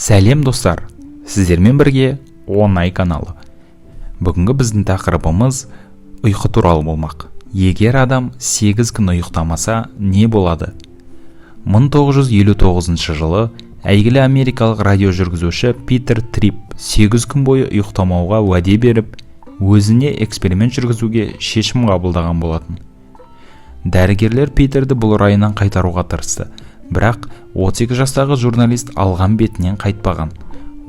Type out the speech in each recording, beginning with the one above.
Сәлем достар, сіздермен бірге Онай каналы. Бүгінгі біздің тақырыбымыз ұйқы туралы болмақ. Егер адам 8 күн ұйықтамаса не болады? 1959 жылы әйгілі америкалық радиожүргізуші Питер Трип 8 күн бойы ұйықтамауға уәде беріп, өзіне эксперимент жүргізуге шешім қабылдаған болатын. Дәрігерлер Питерді бұл райынан қайтаруға тырысты, бірақ 32 жастағы журналист алған бетінен қайтпаған.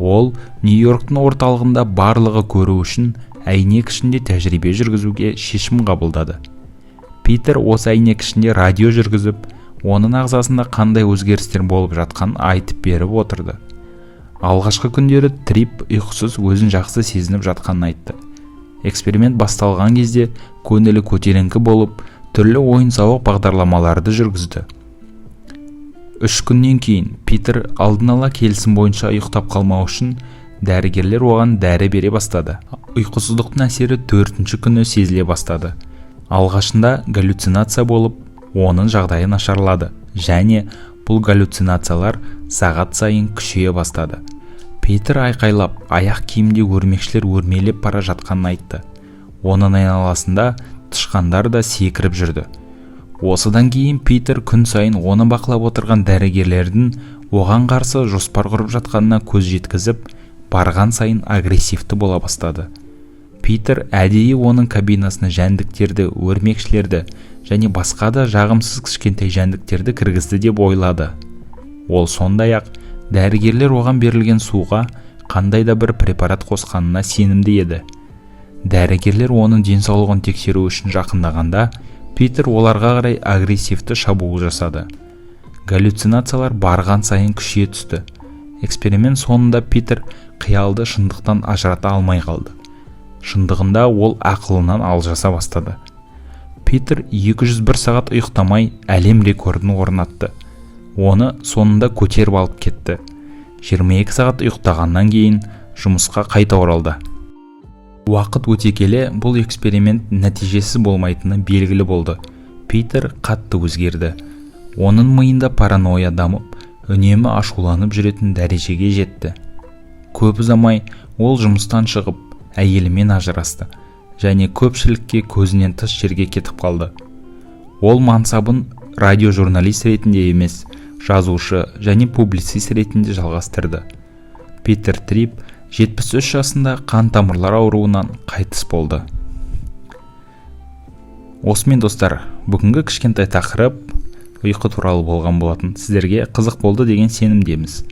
Ол Нью-Йорктың орталығында барлығы көру үшін әйнек ішінде тәжірибе жүргізуге шешім қабылдады. Питер осы әйнек ішінде радио жүргізіп, оның ағзасында қандай өзгерістер болып жатқанын айтып беріп отырды. Алғашқы күндері Трип ұйқысыз өзін жақсы сезініп жатқанын айтты. Эксперимент басталған кезде көңілі көтеріңкі болып, түрлі ойын-сауық бағдарламаларды жүргізді. 3 күннен кейін Питер алдын ала келісім бойынша ұйықтап қалмау үшін дәрігерлер оған дәрі бере бастады. Ұйқысыздықтың әсері 4-ші күні сезіле бастады. Алғашында галлюцинация болып, оның жағдайы нашарлады және бұл галлюцинациялар сағат сайын күшейе бастады. Питер айқайлап, аяқ киімде өрмекшілер өрмелеп бара жатқанын айтты. Оның айналасында тышқандар да секіріп жүрді. Осыдан кейін Питер күн сайын оны бақылап отырған дәрігерлердің оған қарсы жоспар құрып жатқанына көз жеткізіп, барған сайын агрессивті бола бастады. Питер әдейі оның кабинасына жәндіктерді, өрмекшілерді және басқа да жағымсыз кішкентай жәндіктерді кіргізді деп ойлады. Ол сондай-ақ дәрігерлер оған берілген суға қандай да бір препарат қосқанына сенімді еді. Дәрігерлер оның денсаулығын тексеру үшін жақындағанда, Питер оларға қарай агрессивті шабуыл жасады. Галлюцинациялар барған сайын күшейе түсті. Эксперимент соңында Питер қиялды шындықтан ажырата алмай қалды. Шындығында ол ақылынан алжаса бастады. Питер 201 сағат ұйықтамай әлем рекордын орнатты. Оны соңында көтеріп алып кетті. 22 сағат ұйықтағаннан кейін жұмысқа қайта оралды. Уақыт өте келе бұл эксперимент нәтижесіз болмайтыны белгілі болды. Питер қатты өзгерді. Оның миында паранойя дамып, үнемі ашуланып жүретін дәрежеге жетті. Көп ұзамай ол жұмыстан шығып, әйелімен ажырасты және көпшілікке көзінен тыс жерге кетіп қалды. Ол мансабын радиожурналист ретінде емес, жазушы және публицист ретінде жалғастырды. Питер Трип 73 жасында қан тамырлар ауруынан қайтыс болды. Осымен достар, бүгінгі кішкентай тақырып ұйқы туралы болған болатын. Сіздерге қызық болды деген сенімдеміз.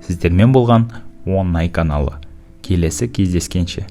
Сіздермен болған Онай каналы. Келесі кездескенше.